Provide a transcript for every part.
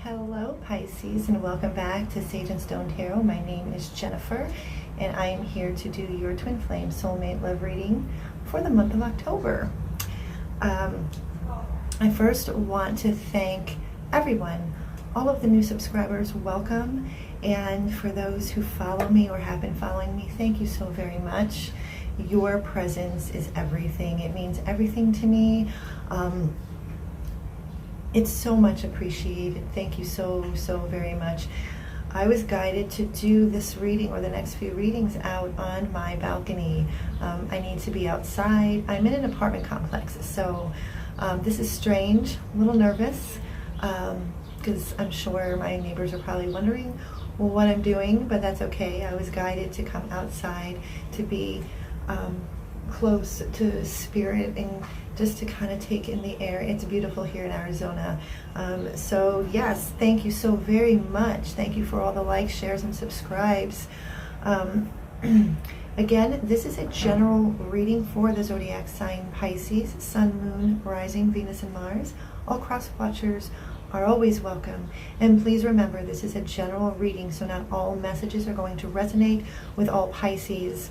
Hello Pisces, and welcome back to Sage and Stone Tarot. My name is Jennifer and I am here to do your twin flame soulmate love reading for the month of October. I first want to thank everyone, all of the new subscribers, welcome, and for those who follow me or have been following me, thank you so very much. Your presence is everything. It means everything to me. It's so much appreciated. Thank you so very much. I was guided to do this reading or the next few readings out on my balcony. I need to be outside. I'm in an apartment complex, so this is strange, a little nervous, because I'm sure my neighbors are probably wondering what I'm doing, but that's okay. I was guided to come outside to be close to spirit and just to kind of take in the air. It's beautiful here in Arizona. So yes, thank you so very much. Thank you for all the likes, shares, and subscribes. Again, this is a general reading for the zodiac sign Pisces, Sun, Moon, Rising, Venus, and Mars. All cross watchers are always welcome. And please remember, this is a general reading, so not all messages are going to resonate with all Pisces.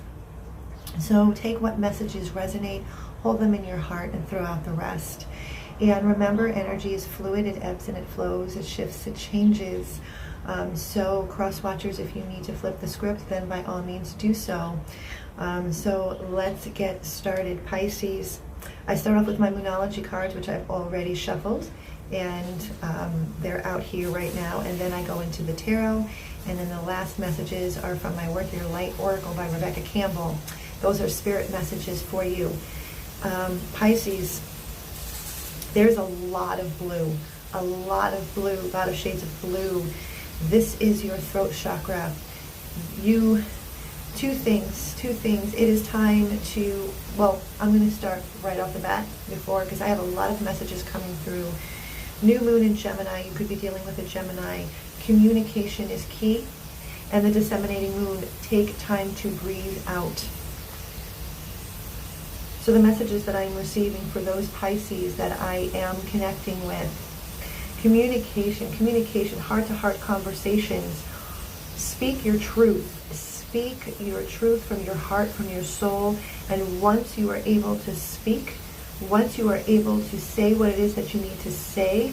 So take what messages resonate, hold them in your heart, and throw out the rest. And remember, energy is fluid. It ebbs and it flows. It shifts. It changes. So cross watchers, if you need to flip the script, then by all means do so. So let's get started. Pisces, I start off with my Moonology cards, which I've already shuffled, and they're out here right now. And then I go into the tarot, and then the last messages are from my Worth Your Light Oracle by Rebecca Campbell. Those are spirit messages for you. Pisces, there's a lot of blue, a lot of shades of blue. This is your throat chakra. Two things. It is time to, well, I'm going to start right off the bat because I have a lot of messages coming through. New moon in Gemini, you could be dealing with a Gemini. Communication is key. And the disseminating moon, take time to breathe out. So the messages that I'm receiving for those Pisces that I am connecting with, communication, heart-to-heart conversations. Speak your truth. Speak your truth from your heart, from your soul. And once you are able to speak, once you are able to say what it is that you need to say,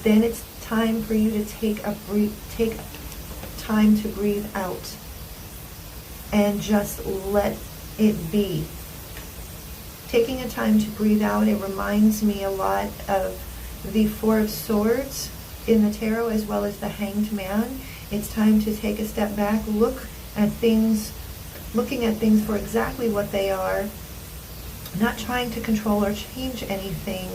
then it's time for you to take time to breathe out and just let it be. Taking a time to breathe out, it reminds me a lot of the Four of Swords in the tarot, as well as the Hanged Man. It's time to take a step back, looking at things for exactly what they are, not trying to control or change anything,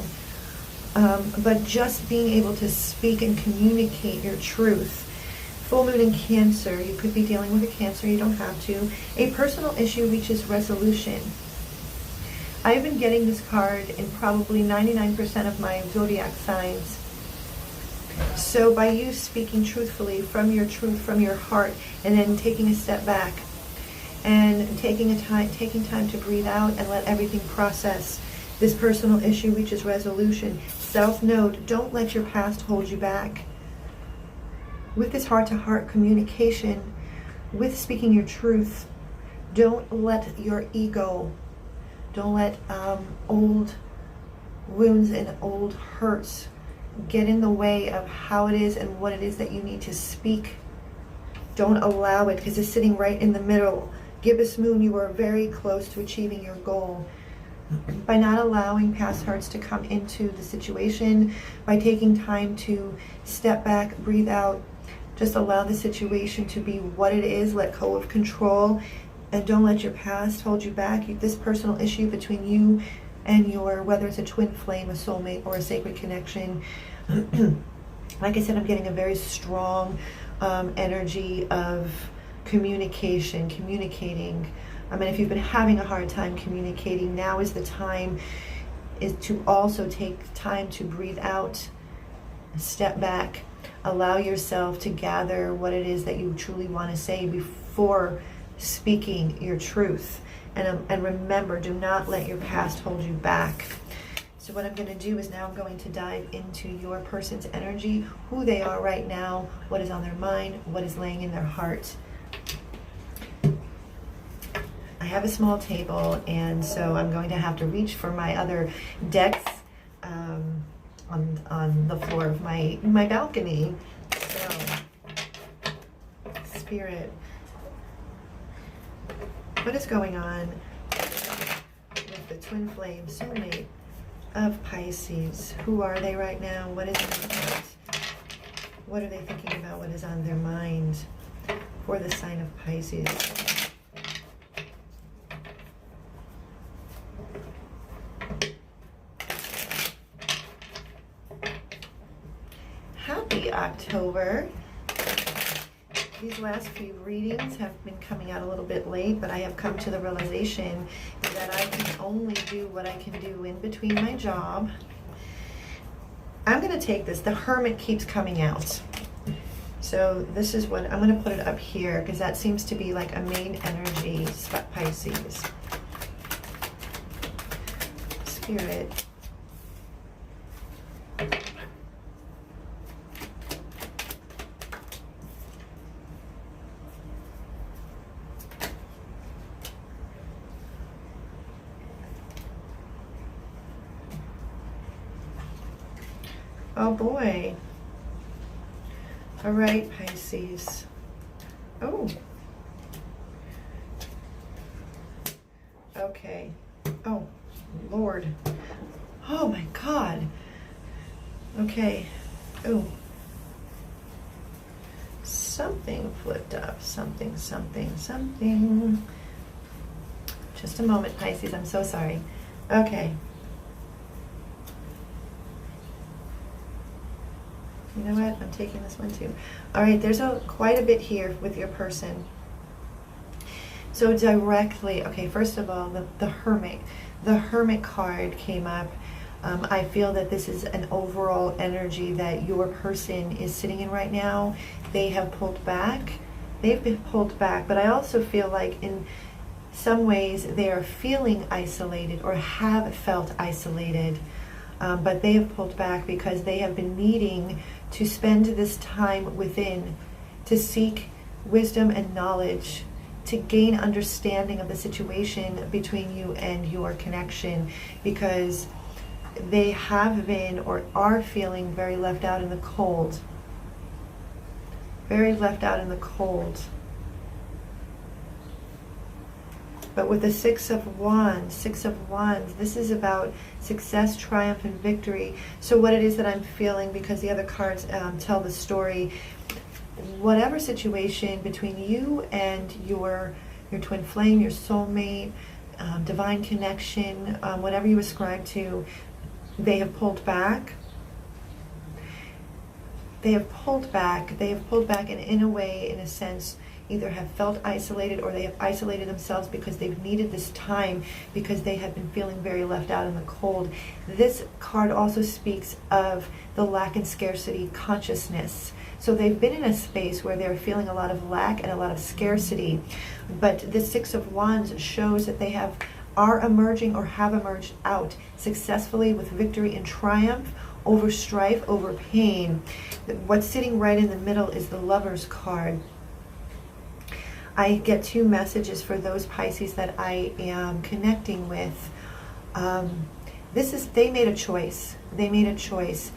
but just being able to speak and communicate your truth. Full moon in Cancer, you could be dealing with a Cancer, you don't have to. A personal issue reaches resolution. I've been getting this card in probably 99% of my zodiac signs. So by you speaking truthfully from your truth, from your heart, and then taking a step back and taking time to breathe out and let everything process, this personal issue reaches resolution. Self-note, don't let your past hold you back. With this heart-to-heart communication, with speaking your truth, don't let your ego, don't let old wounds and old hurts get in the way of how it is and what it is that you need to speak. Don't allow it, because it's sitting right in the middle. Gibbous moon, you are very close to achieving your goal. By not allowing past hurts to come into the situation, by taking time to step back, breathe out, just allow the situation to be what it is, let go of control, and don't let your past hold you back. This personal issue between you and your, whether it's a twin flame, a soulmate, or a sacred connection, like I said, I'm getting a very strong energy of communicating. I mean, if you've been having a hard time communicating, now is the time is to also take time to breathe out, step back, allow yourself to gather what it is that you truly want to say before speaking your truth. And remember, do not let your past hold you back. So what I'm going to do is now I'm going to dive into your person's energy, who they are right now, what is on their mind, what is laying in their heart. I have a small table, and so I'm going to have to reach for my other decks on the floor of my balcony. So, Spirit, what is going on with the twin flame soulmate of Pisces? Who are they right now? What is in their heart? What are they thinking about? What is on their mind for the sign of Pisces? Happy October. These last few readings have been coming out a little bit late, but I have come to the realization that I can only do what I can do in between my job. I'm going to take this. The Hermit keeps coming out. So this is what, I'm going to put it up here because that seems to be like a main energy, Pisces. Spirit. Oh boy. All right, Pisces. Oh. Okay. Oh, Lord. Oh my God. Okay. Oh. Something flipped up. Something. Just a moment, Pisces. I'm so sorry. Okay. You know what? I'm taking this one too. All right, there's quite a bit here with your person. So directly, okay, first of all, the Hermit. The Hermit card came up. I feel that this is an overall energy that your person is sitting in right now. They have pulled back. They've been pulled back, but I also feel like in some ways they are feeling isolated or have felt isolated. But they have pulled back because they have been needing to spend this time within to seek wisdom and knowledge, to gain understanding of the situation between you and your connection, because they have been or are feeling very left out in the cold. Very left out in the cold. But with the Six of Wands, this is about success, triumph, and victory. So what it is that I'm feeling, because the other cards tell the story, whatever situation between you and your twin flame, your soulmate, divine connection, whatever you ascribe to, they have pulled back. They have pulled back, and in a way, in a sense, either have felt isolated or they have isolated themselves because they've needed this time because they have been feeling very left out in the cold. This card also speaks of the lack and scarcity consciousness. So they've been in a space where they're feeling a lot of lack and a lot of scarcity. But the Six of Wands shows that they are emerging or have emerged out successfully with victory and triumph over strife, over pain. What's sitting right in the middle is the Lover's card. I get two messages for those Pisces that I am connecting with. They made a choice. They made a choice.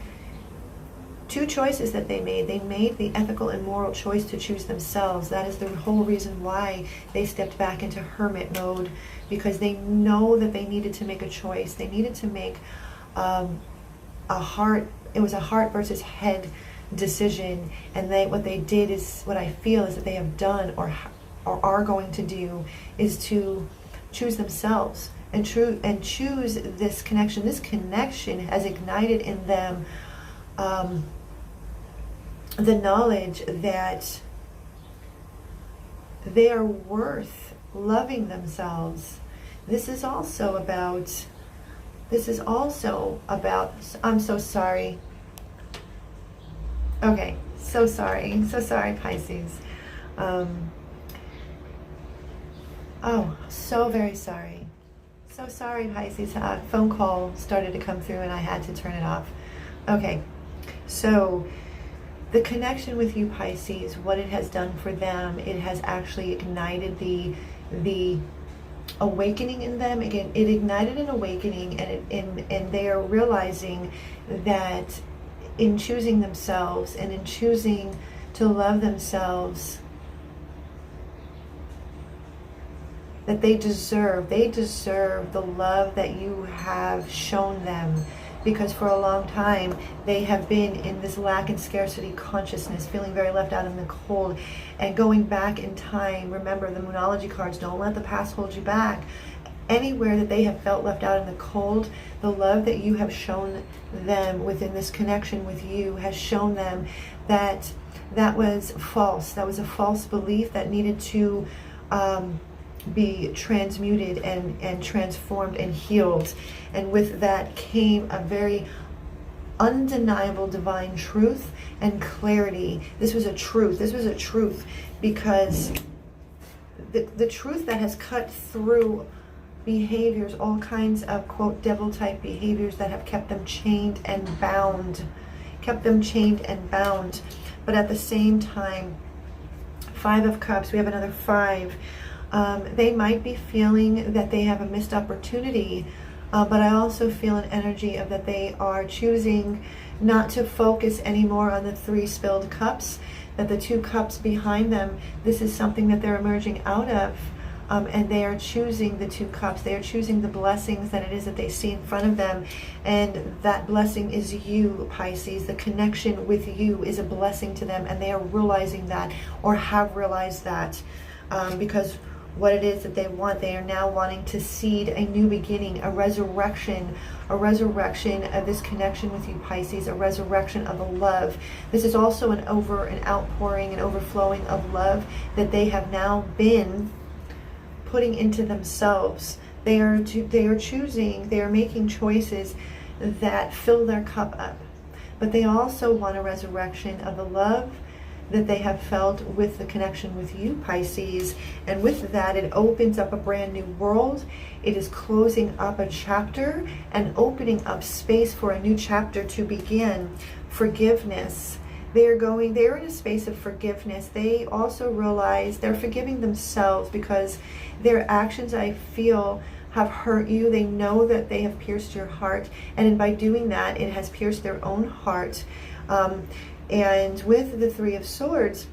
Two choices that they made. They made the ethical and moral choice to choose themselves. That is the whole reason why they stepped back into hermit mode, because they know that they needed to make a choice. They needed to make it was a heart versus head decision, and what they did is, what I feel is that they have done or are going to do is to choose themselves and choose this connection. This connection has ignited in them the knowledge that they are worth loving themselves. This is also about, I'm so sorry. Okay, so sorry Pisces. Oh, so very sorry. So sorry, Pisces. A phone call started to come through and I had to turn it off. Okay, so the connection with you, Pisces, what it has done for them, it has actually ignited the awakening in them. Again, it ignited an awakening, and they are realizing that in choosing themselves and in choosing to love themselves, that they deserve the love that you have shown them. Because for a long time, they have been in this lack and scarcity consciousness, feeling very left out in the cold. And going back in time, remember the Moonology cards, don't let the past hold you back. Anywhere that they have felt left out in the cold, the love that you have shown them within this connection with you has shown them that that was false. That was a false belief that needed to be transmuted and transformed and healed. And with that came a very undeniable divine truth and clarity. This was a truth. This was a truth because the truth that has cut through behaviors, all kinds of, quote, devil type behaviors that have kept them chained and bound. But at the same time, 5 of Cups, we have another 5. They might be feeling that they have a missed opportunity, but I also feel an energy of that they are choosing not to focus anymore on the 3 spilled cups, that the 2 cups behind them, this is something that they're emerging out of, and they are choosing the 2 cups. They are choosing the blessings that it is that they see in front of them, and that blessing is you, Pisces. The connection with you is a blessing to them, and they are realizing that, or have realized that, because what it is that they want, they are now wanting to seed a new beginning, a resurrection of this connection with you, Pisces, a resurrection of the love. This is also an outpouring and overflowing of love that they have now been putting into themselves. They are choosing, they are making choices that fill their cup up, but they also want a resurrection of the love that they have felt with the connection with you, Pisces. And with that, it opens up a brand new world. It is closing up a chapter and opening up space for a new chapter to begin. Forgiveness. They're in a space of forgiveness. They also realize they're forgiving themselves because their actions, I feel, have hurt you. They know that they have pierced your heart, and by doing that, it has pierced their own heart. And with the 3 of Swords,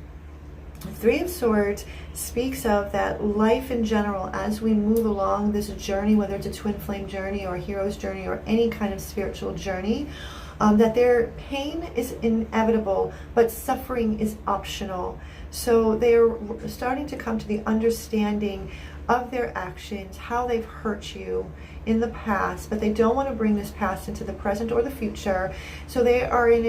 the 3 of Swords speaks of that life in general, as we move along this journey, whether it's a twin flame journey or a hero's journey or any kind of spiritual journey, that their pain is inevitable, but suffering is optional. So they're starting to come to the understanding of their actions, how they've hurt you in the past, but they don't want to bring this past into the present or the future. So they are in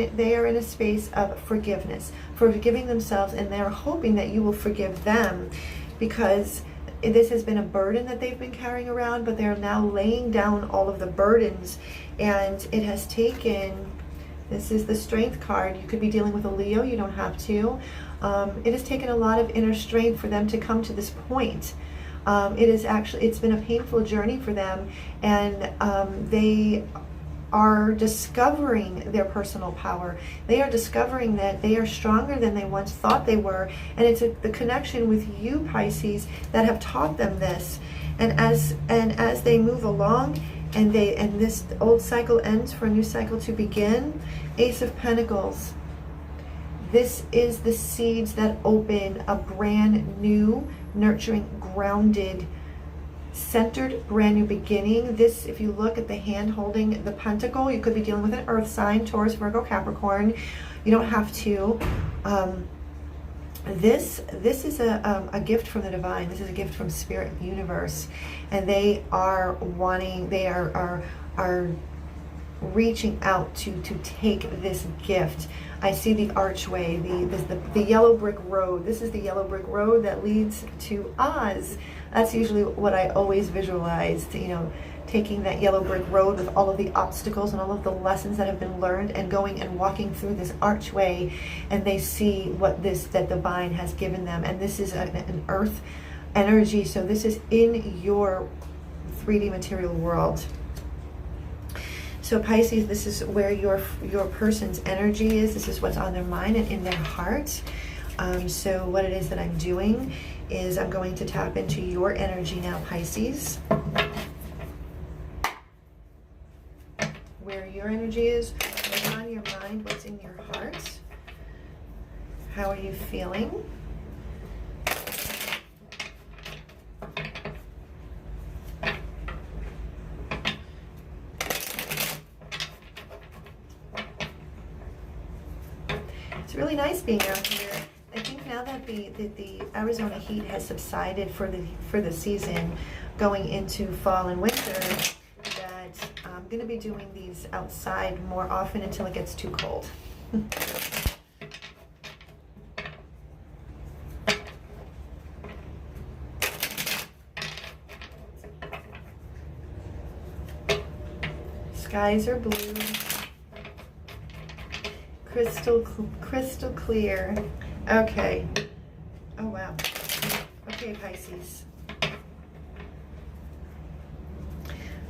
a space of forgiveness, forgiving themselves, and they're hoping that you will forgive them, because this has been a burden that they've been carrying around, but they're now laying down all of the burdens. And it has taken, this is the Strength card. You could be dealing with a Leo, you don't have to. It has taken a lot of inner strength for them to come to this point. It's been a painful journey for them, and they are discovering their personal power. They are discovering that they are stronger than they once thought they were, and it's the connection with you, Pisces, that have taught them this. And as they move along, and this old cycle ends for a new cycle to begin, Ace of Pentacles. This is the seeds that open a brand new, nurturing, grounded, centered, brand new beginning. This, if you look at the hand holding the pentacle, you could be dealing with an earth sign, Taurus, Virgo, Capricorn. You don't have to. This is a gift from the divine. This is a gift from Spirit and the universe, and they are wanting. They are reaching out to take this gift. I see the archway, the yellow brick road. This is the yellow brick road that leads to Oz. That's usually what I always visualized, taking that yellow brick road with all of the obstacles and all of the lessons that have been learned, and going and walking through this archway, and they see what that divine has given them. And this is an earth energy, so this is in your 3D material world. So Pisces, this is where your person's energy is. This is what's on their mind and in their heart. So what it is that I'm doing is I'm going to tap into your energy now, Pisces. Where your energy is, what's on your mind, what's in your heart. How are you feeling? It's really nice being out here. I think now that the Arizona heat has subsided for the season, going into fall and winter, that I'm going to be doing these outside more often until it gets too cold. Skies are blue. Crystal clear. Okay. Oh wow. Okay, Pisces.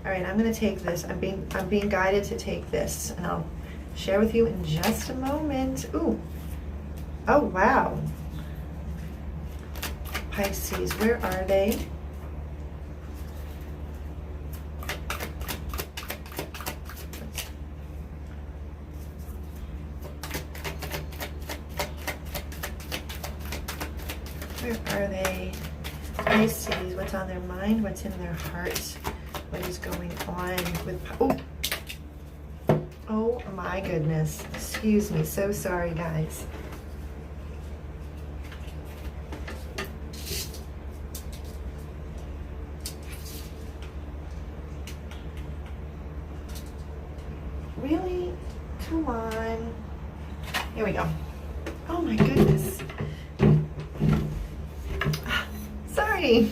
All right, I'm going to take this. I'm being guided to take this, and I'll share with you in just a moment. Ooh. Oh wow. Pisces, where are they? Where are they? Pisces, what's on their mind? What's in their heart? What is going on with... Oh my goodness. Excuse me. So sorry, guys. Really? Come on. Here we go. Oh my goodness. Sorry.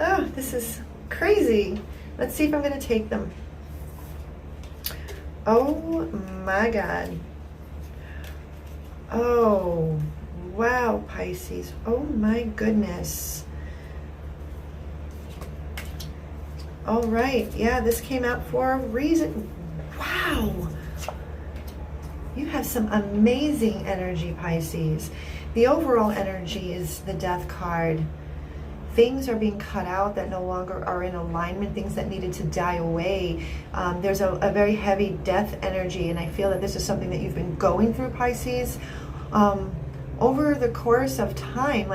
Oh, this is crazy. Let's see if I'm going to take them. Oh my God. Oh, wow, Pisces. Oh my goodness. All right. Yeah, this came out for a reason. Wow. You have some amazing energy, Pisces. The overall energy is the Death card. Things are being cut out that no longer are in alignment, things that needed to die away. There's a very heavy death energy, and I feel that this is something that you've been going through, Pisces, over the course of time.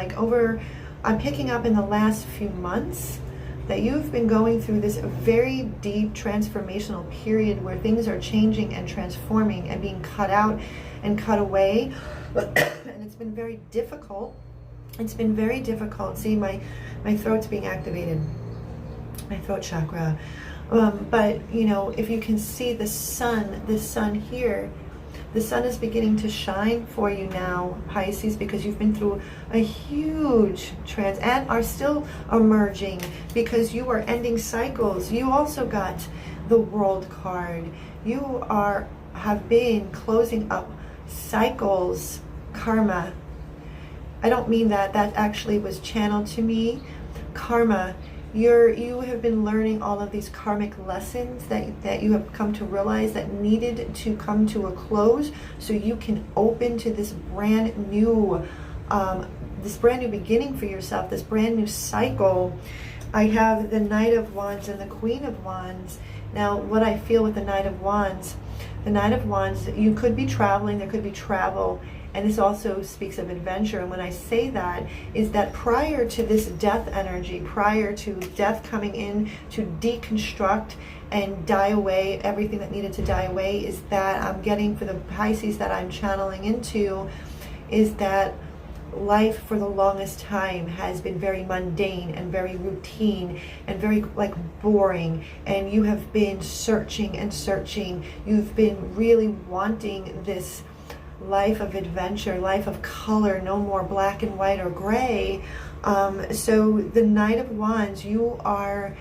I'm picking up in the last few months that you've been going through this very deep transformational period where things are changing and transforming and being cut out and cut away. And it's been very difficult. It's been very difficult. See, my throat's being activated, my throat chakra. But, you know, if you can see the sun, this sun here, the sun is beginning to shine for you now, Pisces, because you've been through a huge and are still emerging because you are ending cycles. You also got the World card. You have been closing up cycles, karma. I don't mean that. That actually was channeled to me. Karma. You have been learning all of these karmic lessons that you have come to realize that needed to come to a close so you can open to this brand new beginning for yourself, this brand new cycle. I have the Knight of Wands and the Queen of Wands. Now, what I feel with the Knight of Wands, you could be traveling, there could be travel, and this also speaks of adventure. And when I say that, is that prior to this death energy, prior to death coming in to deconstruct and die away, everything that needed to die away, is that I'm getting for the Pisces that I'm channeling into, is that life for the longest time has been very mundane and very routine and very boring, and you have been searching and searching. You've been really wanting this life of adventure, life of color, no more black and white or gray. So the Knight of Wands, you are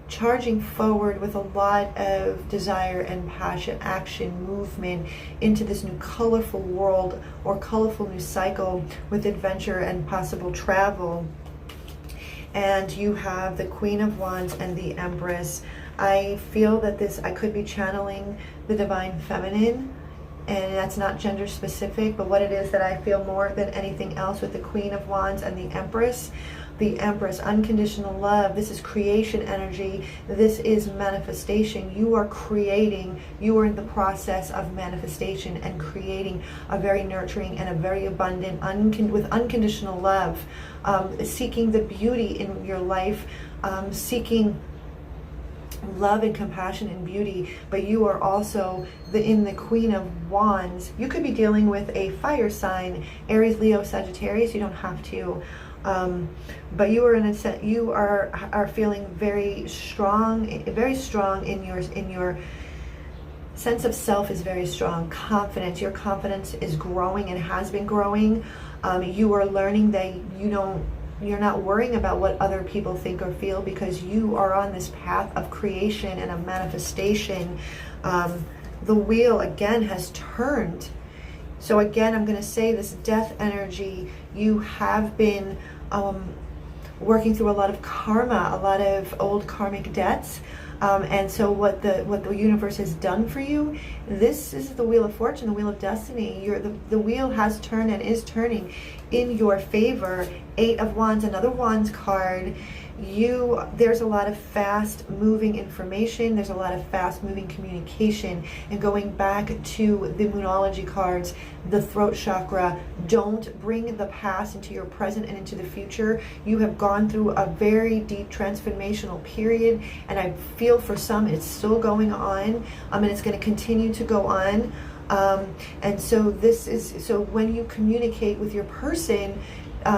charging forward with a lot of desire and passion, action, movement into this new colorful world or colorful new cycle with adventure and possible travel. and you have the Queen of Wands and the Empress. I feel that I could be channeling the Divine Feminine, and that's not gender specific, but what it is that I feel more than anything else with the Queen of Wands and the Empress. The Empress, unconditional love. This is creation energy. This is manifestation. You are creating. You are in the process of manifestation and creating a very nurturing and a very abundant, with unconditional love, seeking the beauty in your life, seeking love and compassion and beauty. But you are also in the Queen of Wands. You could be dealing with a fire sign, Aries, Leo, Sagittarius. You don't have to. But you are you are feeling very strong in your sense of self is very strong. Confidence, your confidence is growing and has been growing. You are learning that you're not worrying about what other people think or feel, because you are on this path of creation and of manifestation. The wheel again has turned. So again, I'm going to say this death energy, you have been working through a lot of karma, a lot of old karmic debts. And so what the universe has done for you, this is the Wheel of Fortune, the Wheel of Destiny. The wheel has turned and is turning in your favor. 8 of Wands, another Wands card. There's a lot of fast moving information. There's a lot of fast moving communication. And going back to the Moonology cards, the throat chakra, don't bring the past into your present and into the future. You have gone through a very deep transformational period, and I feel for some it's still going on, and it's going to continue to go on. And so when you communicate with your person,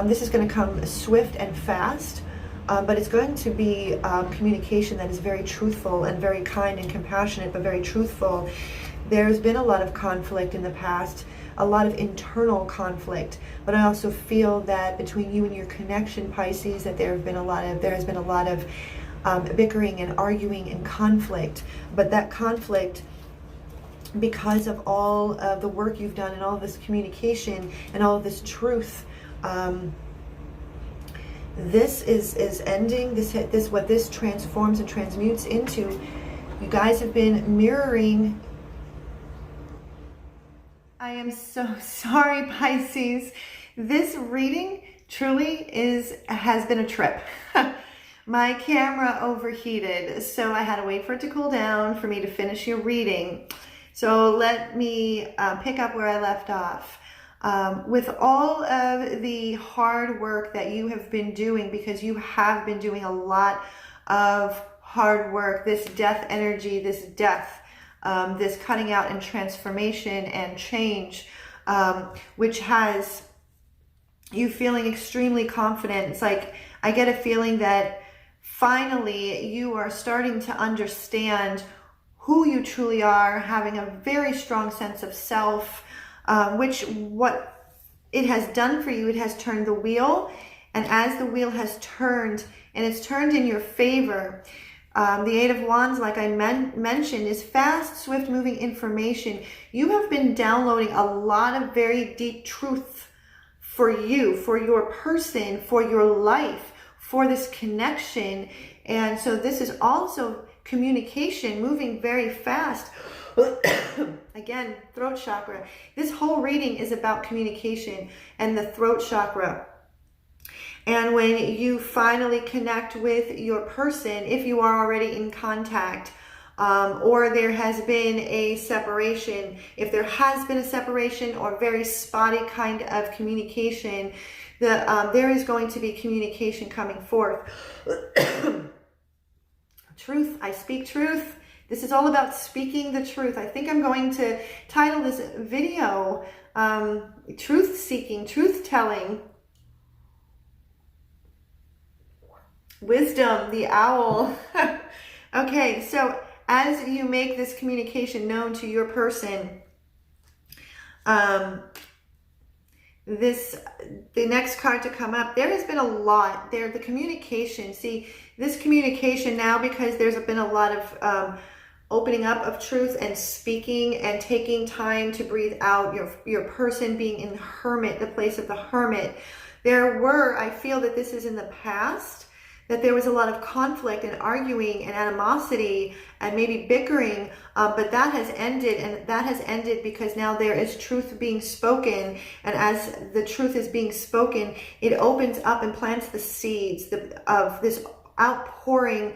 this is going to come swift and fast. But it's going to be communication that is very truthful and very kind and compassionate, but very truthful. There's been a lot of conflict in the past, a lot of internal conflict, but I also feel that between you and your connection, Pisces, that there has been a lot of bickering and arguing and conflict. But that conflict, because of all of the work you've done and all of this communication and all of this truth, this is ending. What this transforms and transmutes into. You guys have been mirroring. I am so sorry, Pisces. This reading truly has been a trip. My camera overheated, so I had to wait for it to cool down for me to finish your reading. So let me pick up where I left off. With all of the hard work that you have been doing, because you have been doing a lot of hard work, this death energy, this death, this cutting out and transformation and change, which has you feeling extremely confident. It's like I get a feeling that finally you are starting to understand who you truly are, having a very strong sense of self. Which what it has done for you, it has turned the wheel. And as the wheel has turned, and it's turned in your favor, the 8 of Wands, like I mentioned, is fast, swift moving information. You have been downloading a lot of very deep truth for you, for your person, for your life, for this connection. And so this is also communication moving very fast. Again, throat chakra. This whole reading is about communication and the throat chakra. And when you finally connect with your person, if you are already in contact, or there has been a separation, if there has been a separation or very spotty kind of communication, there is going to be communication coming forth. Truth, I speak truth. This is all about speaking the truth. I think I'm going to title this video, Truth Seeking, Truth Telling. Wisdom, the owl. Okay, so as you make this communication known to your person, the next card to come up, there has been a lot there. The communication, see, this communication now, because there's been a lot of opening up of truth and speaking and taking time to breathe out, your person being in the place of the hermit. I feel that this is in the past. that there was a lot of conflict and arguing and animosity and maybe bickering, but that has ended, and that has ended because now there is truth being spoken, and as the truth is being spoken, it opens up and plants the seeds of this outpouring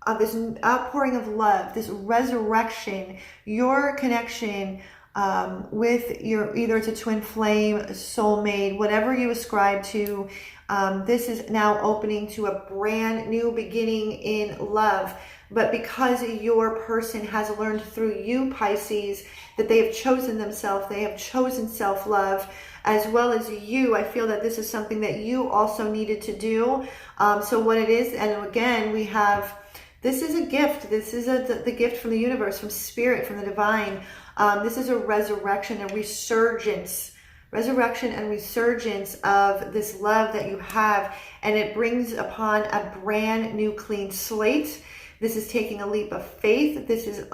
of love, this resurrection, your connection with your, either it's a twin flame, a soulmate, whatever you ascribe to. This is now opening to a brand new beginning in love. But because your person has learned through you, Pisces, that they have chosen themselves, they have chosen self-love, as well as you, I feel that this is something that you also needed to do. So what it is, and again, we have, this is a gift. This is the gift from the universe, from spirit, from the divine. This is a resurrection, a resurrection and resurgence of this love that you have, and it brings upon a brand new clean slate. This is taking a leap of faith. This is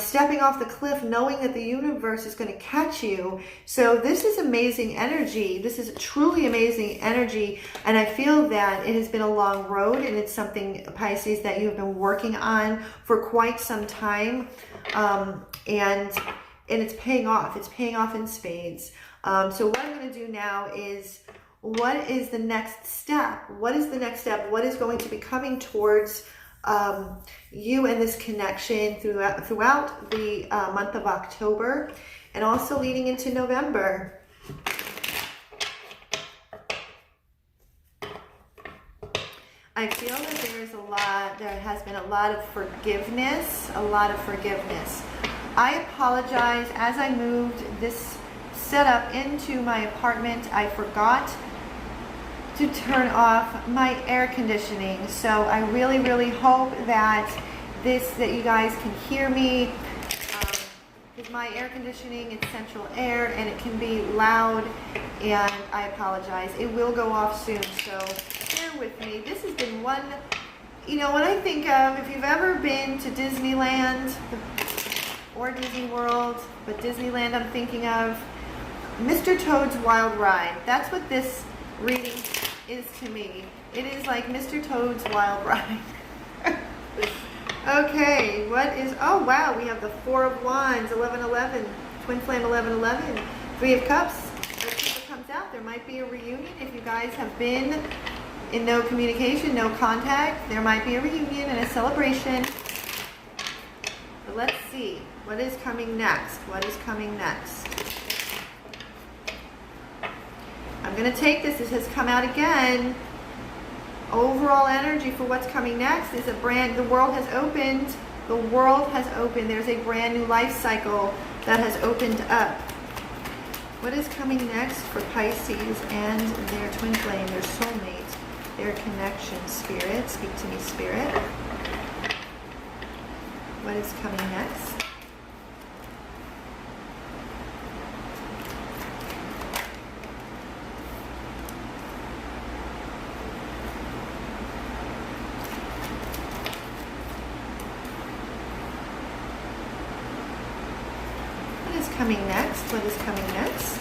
stepping off the cliff, knowing that the universe is going to catch you. So this is amazing energy. This is truly amazing energy, and I feel that it has been a long road, and it's something, Pisces, that you have been working on for quite some time, and it's paying off. It's paying off in spades. So what I'm going to do now is, what is the next step? What is the next step? What is going to be coming towards you and this connection throughout the month of October, and also leading into November? I feel that there has been a lot of forgiveness, I apologize. As I moved this setup into my apartment, I forgot to turn off my air conditioning. So I really, really hope that you guys can hear me. With my air conditioning, it's central air, and it can be loud, and I apologize. It will go off soon, so bear with me. This has been one, when I think of, if you've ever been to Disneyland or Disney World, but Disneyland I'm thinking of, Mr. Toad's Wild Ride. That's what this reading is to me. It is like Mr. Toad's Wild Ride. Okay, oh wow, we have the Four of Wands, 1111, Twin Flame 1111, Three of Cups. Let's see what comes out. There might be a reunion. If you guys have been in no communication, no contact, there might be a reunion and a celebration. But let's see. What is coming next? What is coming next? I'm going to take this. This has come out again. Overall energy for what's coming next is the world has opened. The world has opened. There's a brand new life cycle that has opened up. What is coming next for Pisces and their twin flame, their soulmate, their connection? Spirit, speak to me, Spirit. What is coming next? Coming next? What is coming next?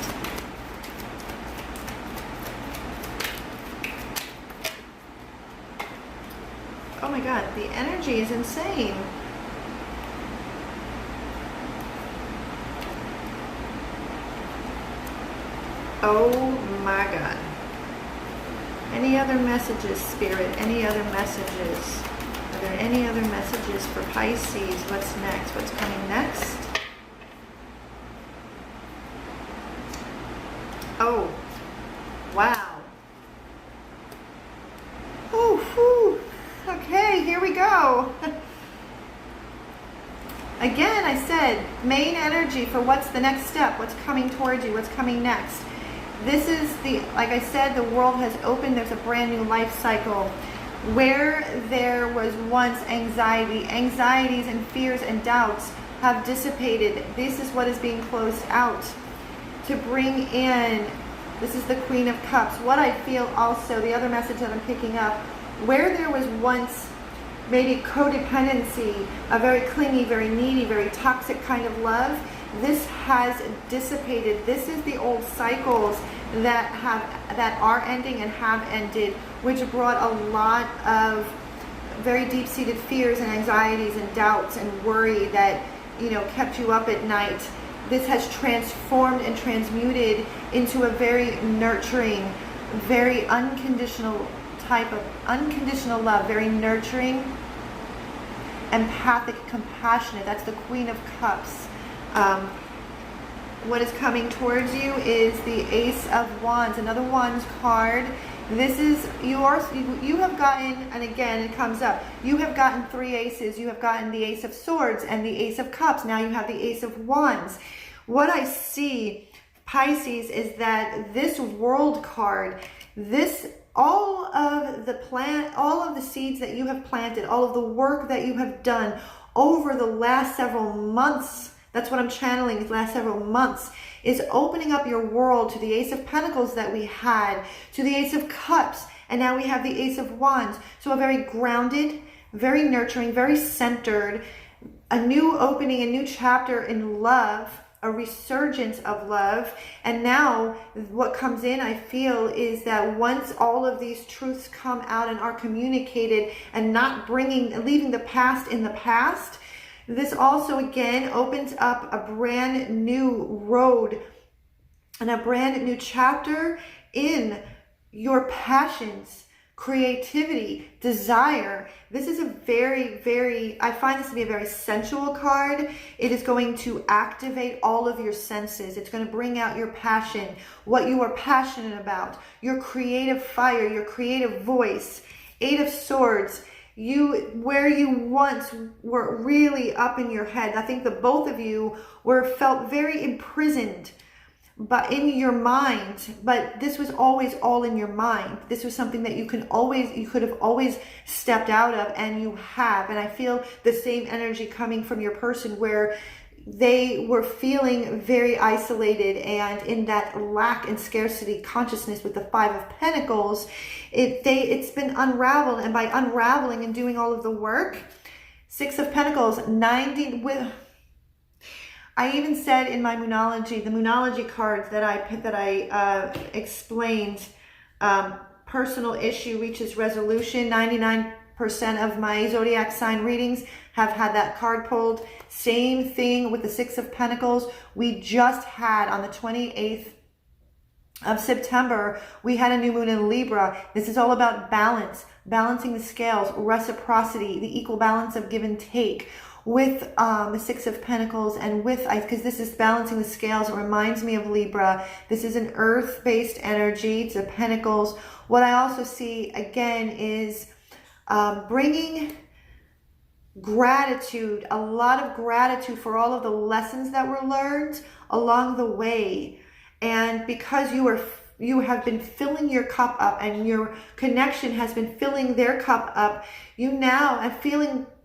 Oh my God, the energy is insane. Oh my God. Any other messages, Spirit? Any other messages? Are there any other messages for Pisces? What's next? What's coming next? Oh, wow. Oh, whew. Okay, here we go. Again, I said, main energy for what's the next step, what's coming towards you, what's coming next. This is like I said, the world has opened. There's a brand new life cycle. Where there was once anxieties and fears and doubts have dissipated. This is what is being closed out. To bring in, this is the Queen of Cups. What I feel also, the other message that I'm picking up, where there was once maybe codependency, a very clingy, very needy, very toxic kind of love, This has dissipated. This is the old cycles that are ending and have ended, which brought a lot of very deep-seated fears and anxieties and doubts and worry that, you know, kept you up at night. This has transformed and transmuted into a very nurturing, very unconditional type of unconditional love, very nurturing, empathic, compassionate. That's the Queen of Cups. What is coming towards you is the Ace of Wands, another Wands card. This is, you have gotten, and again it comes up, you have gotten 3 aces. You have gotten the Ace of Swords and the Ace of Cups. Now you have the Ace of Wands. What I see, Pisces, is that this World card, all of the seeds that you have planted, all of the work that you have done over the last several months, that's what I'm channeling, these last several months, is opening up your world to the Ace of Pentacles that we had, to the Ace of Cups, and now we have the Ace of Wands. So a very grounded, very nurturing, very centered, a new opening, a new chapter in love, a resurgence of love. And now what comes in, I feel, is that once all of these truths come out and are communicated and not leaving the past in the past, this also again opens up a brand new road and a brand new chapter in your passions, creativity, desire. This is a very, I find this to be a very sensual card. It is going to activate all of your senses. It's going to bring out your passion, what you are passionate about, your creative fire, your creative voice. 8 of Swords. Where you once were really up in your head. I think the both of you felt very imprisoned, but in your mind. But this was always all in your mind. This was something that you could have always stepped out of, and you have. And I feel the same energy coming from your person, where they were feeling very isolated and in that lack and scarcity consciousness with the 5 of Pentacles. It's been unraveled, and by unraveling and doing all of the work, 6 of Pentacles, I even said in my Moonology, the Moonology cards that I explained, personal issue reaches resolution. 99% of my zodiac sign readings have had that card pulled. Same thing with the 6 of Pentacles. We just had on the 28th of September, we had a new moon in Libra. This is all about balance, balancing the scales, reciprocity, the equal balance of give and take. With the 6 of Pentacles, and because this is balancing the scales, it reminds me of Libra. This is an earth-based energy. It's a Pentacles. What I also see again is bringing gratitude, a lot of gratitude for all of the lessons that were learned along the way. And because you have been filling your cup up, and your connection has been filling their cup up, you now are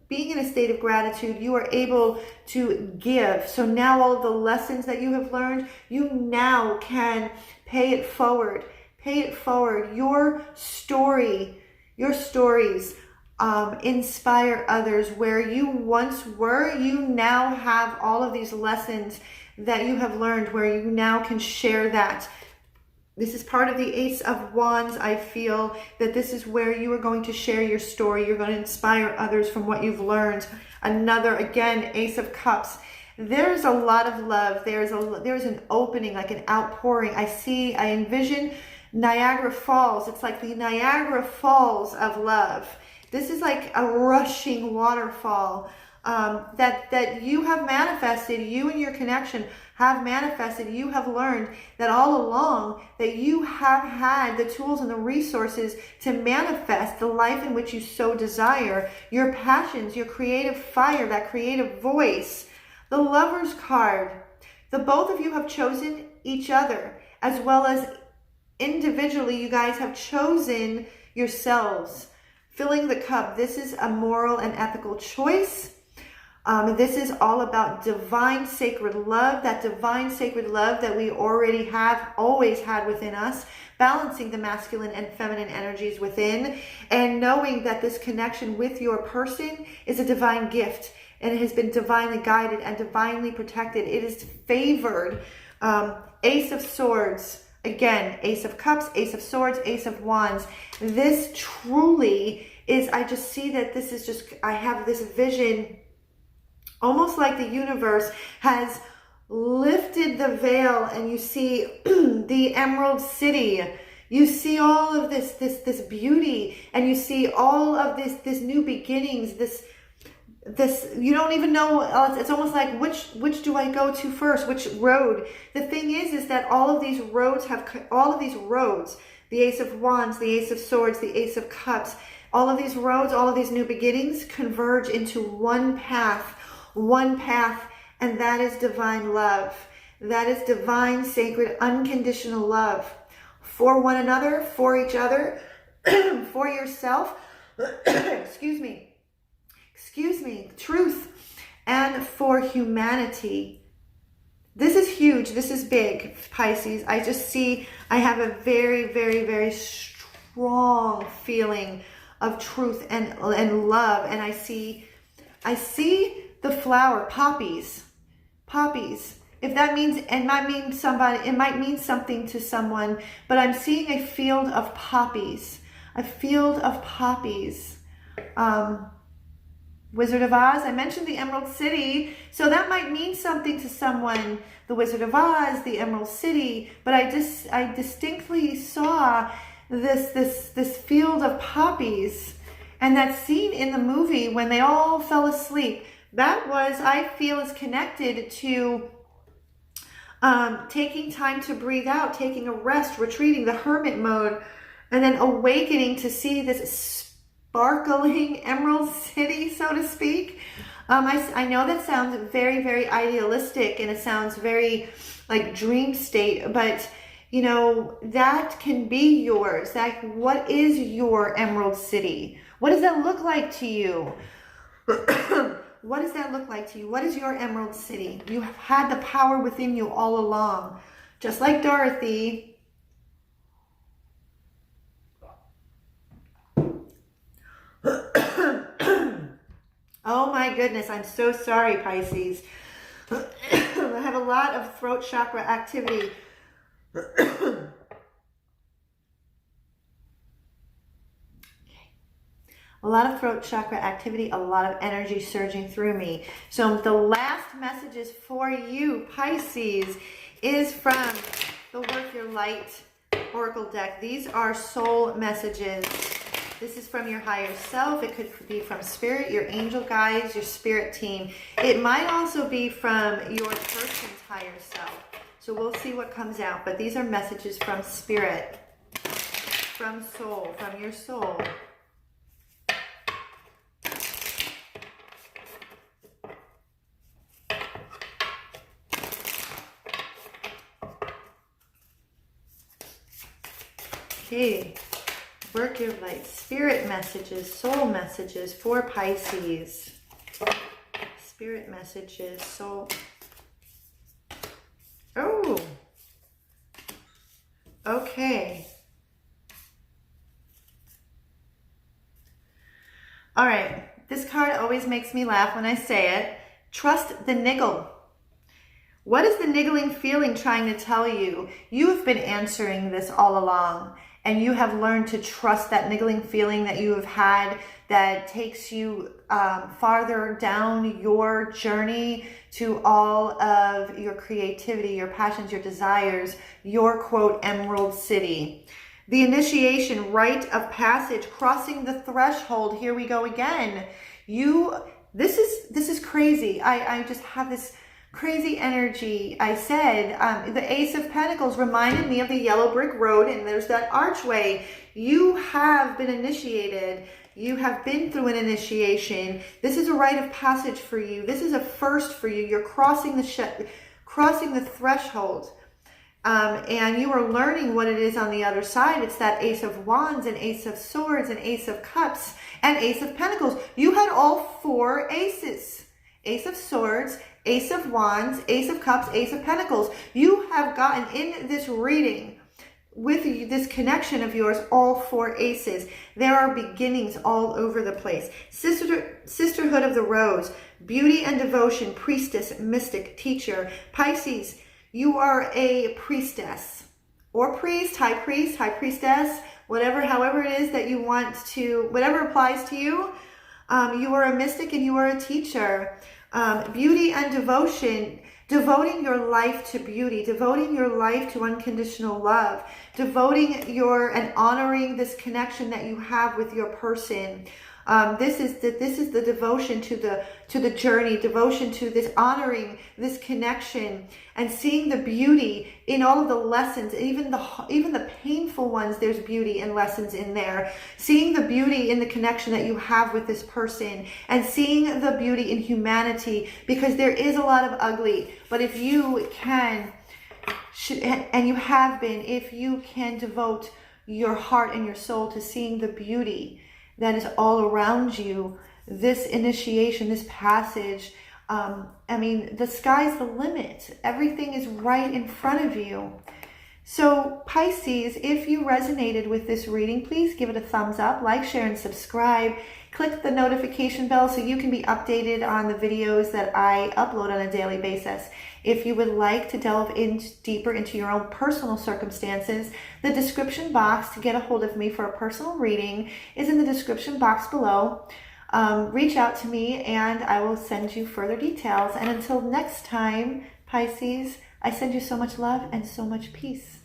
being in a state of gratitude, you are able to give. So now all of the lessons that you have learned, you now can pay it forward. Pay it forward. Your stories inspire others. Where you once were, you now have all of these lessons that you have learned, where you now can share that. This is part of the Ace of Wands. I feel that this is where you are going to share your story. You're going to inspire others from what you've learned. Another, again, Ace of Cups. There's a lot of love. There's an opening, like an outpouring. I envision Niagara Falls. It's like the Niagara Falls of love. This is like a rushing waterfall that you have manifested. You and your connection have manifested. You have learned that all along that you have had the tools and the resources to manifest the life in which you so desire. Your passions, your creative fire, that creative voice. The Lover's card. The both of you have chosen each other, as well as individually you guys have chosen yourselves. Filling the cup. This is a moral and ethical choice. This is all about divine sacred love, that divine sacred love that we already have, always had within us, balancing the masculine and feminine energies within, and knowing that this connection with your person is a divine gift. and it has been divinely guided and divinely protected. It is favored. Ace of Swords, again, Ace of Cups, Ace of Swords, Ace of Wands. This truly is, I just see that this is just, I have this vision, almost like the universe has lifted the veil, and you see the Emerald City. You see all of this beauty, and you see all of this new beginnings, this you don't even know, it's almost like which do I go to first, which road. The thing is that all of these roads, the Ace of Wands, the Ace of Swords, the Ace of Cups, all of these roads, all of these new beginnings converge into one path, and that is divine love. That is divine, sacred, unconditional love for one another, for each other, for yourself, excuse me, truth, and for humanity. This is huge. This is big, Pisces. I just see, I have a very, very, very strong feeling of truth and love. And I see the flower, poppies. If that means, it might mean somebody, it might mean something to someone, but I'm seeing a field of poppies. Wizard of Oz, I mentioned the Emerald City, so that might mean something to someone, the Wizard of Oz, the Emerald City, but I distinctly saw this field of poppies, and that scene in the movie when they all fell asleep, that was, I feel, is connected to taking time to breathe out, taking a rest, retreating, the hermit mode, and then awakening to see this sparkling Emerald City, so to speak. I know that sounds very, very idealistic, and it sounds very like dream state, but you know, that can be yours. What is your Emerald City? What does that look like to you? What does that look like to you? What is your Emerald City? You have had the power within you all along. Just like Dorothy. Oh my goodness, I'm so sorry, Pisces. I have a lot of throat chakra activity. A lot of throat chakra activity, a lot of energy surging through me. So the last messages for you, Pisces, is from the Work Your Light Oracle deck. These are soul messages. This is from your higher self. It could be from spirit, your angel guides, your spirit team. It might also be from your person's higher self. So we'll see what comes out. But these are messages from spirit, from soul, from your soul. Okay. Work Your Light, spirit messages, soul messages for Pisces. Spirit messages, soul. Oh. Okay. All right. This card always makes me laugh when I say it. Trust the niggle. What is the niggling feeling trying to tell you? You have been answering this all along. And you have learned to trust that niggling feeling that you have had that takes you farther down your journey to all of your creativity, your passions, your desires, your, quote, Emerald City. The initiation, rite of passage, crossing the threshold. Here we go again. This is crazy. I just have this crazy energy. I said the Ace of Pentacles reminded me of the yellow brick road, and there's that archway. You have been initiated. You have been through an initiation. This is a rite of passage for you. This is a first for you. You're crossing the threshold, and you are learning what it is on the other side. It's that Ace of Wands and Ace of Swords and Ace of Cups and Ace of Pentacles. You had all four aces. Ace of Swords, Ace of Wands, Ace of Cups, Ace of Pentacles. You have gotten in this reading with this connection of yours, all 4 aces. There are beginnings all over the place. Sisterhood of the Rose, beauty and devotion, priestess, mystic, teacher. Pisces, you are a priestess or priest, high priestess, whatever, however it is that you want to, whatever applies to you. You are a mystic and you are a teacher. Beauty and devotion, devoting your life to beauty, devoting your life to unconditional love, devoting and honoring this connection that you have with your person. This is the devotion to the journey, devotion to this, honoring this connection, and seeing the beauty in all of the lessons, even the painful ones. There's beauty and lessons in there. Seeing the beauty in the connection that you have with this person, and seeing the beauty in humanity, because there is a lot of ugly. But if you can, and you have been, if you can devote your heart and your soul to seeing the beauty that is all around you, this initiation, this passage, I mean, the sky's the limit. Everything is right in front of you. So Pisces, if you resonated with this reading, please give it a thumbs up, like, share, and subscribe. Click the notification bell so you can be updated on the videos that I upload on a daily basis. If you would like to delve deeper into your own personal circumstances, the description box to get a hold of me for a personal reading is in the description box below. Reach out to me and I will send you further details. And until next time, Pisces, I send you so much love and so much peace.